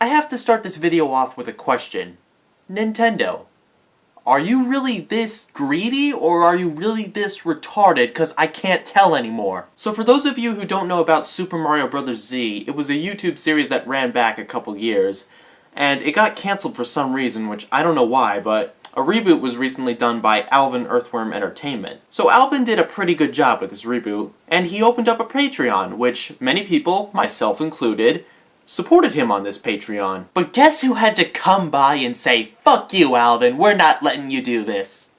I have to start this video off with a question. Nintendo, are you really this greedy or are you really this retarded? Because I can't tell anymore. So for those of you who don't know about Super Mario Bros. Z, it was a YouTube series that ran back a couple years, and it got cancelled for some reason, which I don't know why, but a reboot was recently done by Alvin Earthworm Entertainment. So Alvin did a pretty good job with this reboot, and he opened up a Patreon, which many people, myself included, supported him on this Patreon. But guess who had to come by and say, "Fuck you, Alvin, we're not letting you do this"?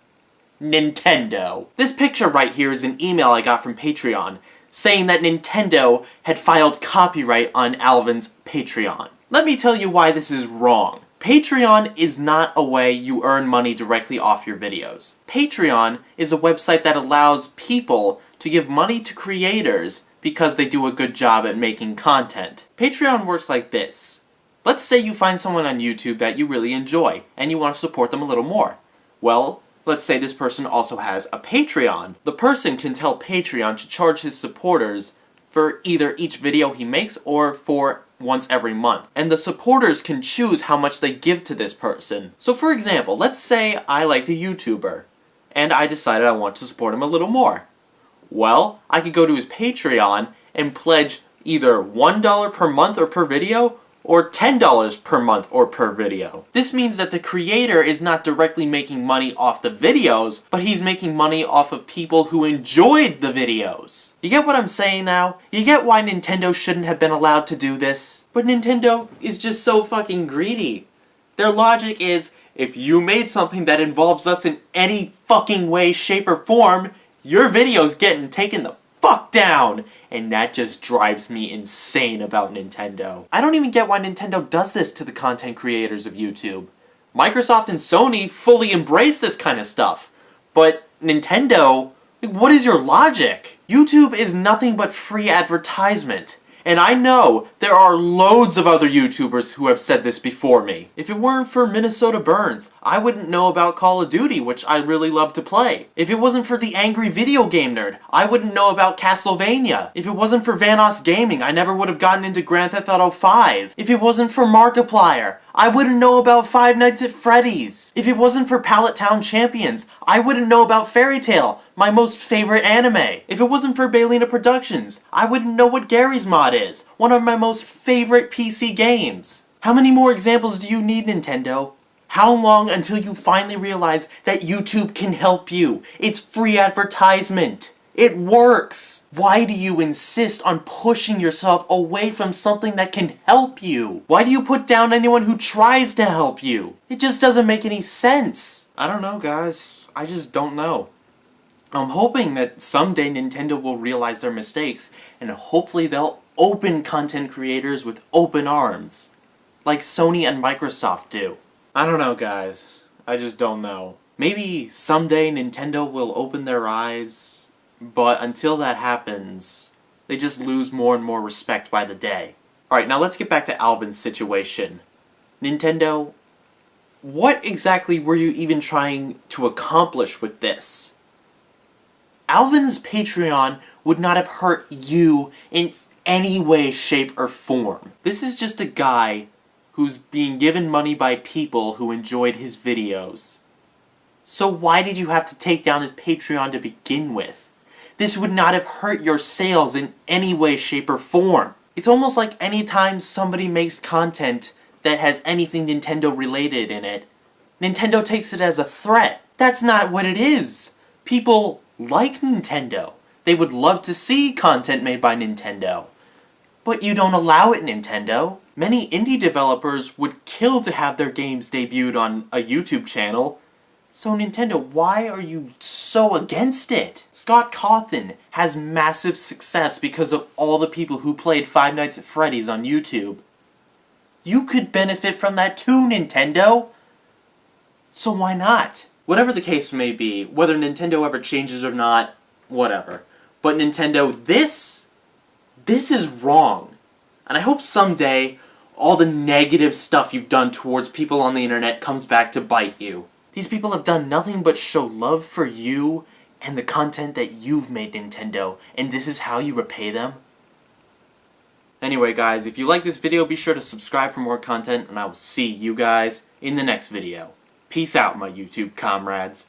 Nintendo. This picture right here is an email I got from Patreon, saying that Nintendo had filed copyright on Alvin's Patreon. Let me tell you why this is wrong. Patreon is not a way you earn money directly off your videos. Patreon is a website that allows people to give money to creators because they do a good job at making content. Patreon works like this. Let's say you find someone on YouTube that you really enjoy, and you want to support them a little more. Well, let's say this person also has a Patreon. The person can tell Patreon to charge his supporters for either each video he makes or for once every month. And the supporters can choose how much they give to this person. So for example, let's say I liked a YouTuber, and I decided I want to support him a little more. Well, I could go to his Patreon and pledge either $1 per month or per video, or $10 per month or per video. This means that the creator is not directly making money off the videos, but he's making money off of people who enjoyed the videos. You get what I'm saying now? You get why Nintendo shouldn't have been allowed to do this? But Nintendo is just so fucking greedy. Their logic is, if you made something that involves us in any fucking way, shape, or form, your video's getting taken the fuck down! And that just drives me insane about Nintendo. I don't even get why Nintendo does this to the content creators of YouTube. Microsoft and Sony fully embrace this kind of stuff. But Nintendo, what is your logic? YouTube is nothing but free advertisement. And I know there are loads of other YouTubers who have said this before me. If it weren't for Minnesota Burns, I wouldn't know about Call of Duty, which I really love to play. If it wasn't for the Angry Video Game Nerd, I wouldn't know about Castlevania. If it wasn't for Vanoss Gaming, I never would have gotten into Grand Theft Auto 5. If it wasn't for Markiplier, I wouldn't know about Five Nights at Freddy's. If it wasn't for Pallet Town Champions, I wouldn't know about Fairy Tail, my most favorite anime. If it wasn't for Baylina Productions, I wouldn't know what Garry's Mod is, one of my most favorite PC games. How many more examples do you need, Nintendo? How long until you finally realize that YouTube can help you? It's free advertisement. It works! Why do you insist on pushing yourself away from something that can help you? Why do you put down anyone who tries to help you? It just doesn't make any sense. I don't know, guys. I just don't know. I'm hoping that someday Nintendo will realize their mistakes, and hopefully they'll open content creators with open arms, like Sony and Microsoft do. I don't know, guys. I just don't know. Maybe someday Nintendo will open their eyes, but until that happens, they just lose more and more respect by the day. Alright, now let's get back to Alvin's situation. Nintendo, what exactly were you even trying to accomplish with this? Alvin's Patreon would not have hurt you in any way, shape, or form. This is just a guy who's being given money by people who enjoyed his videos. So why did you have to take down his Patreon to begin with? This would not have hurt your sales in any way, shape, or form. It's almost like anytime somebody makes content that has anything Nintendo related in it, Nintendo takes it as a threat. That's not what it is. People like Nintendo. They would love to see content made by Nintendo. But you don't allow it, Nintendo. Many indie developers would kill to have their games debuted on a YouTube channel. So Nintendo, why are you so against it? Scott Cawthon has massive success because of all the people who played Five Nights at Freddy's on YouTube. You could benefit from that too, Nintendo! So why not? Whatever the case may be, whether Nintendo ever changes or not, whatever. But Nintendo, this is wrong. And I hope someday all the negative stuff you've done towards people on the internet comes back to bite you. These people have done nothing but show love for you and the content that you've made, Nintendo, and this is how you repay them? Anyway guys, if you like this video, be sure to subscribe for more content, and I will see you guys in the next video. Peace out, my YouTube comrades.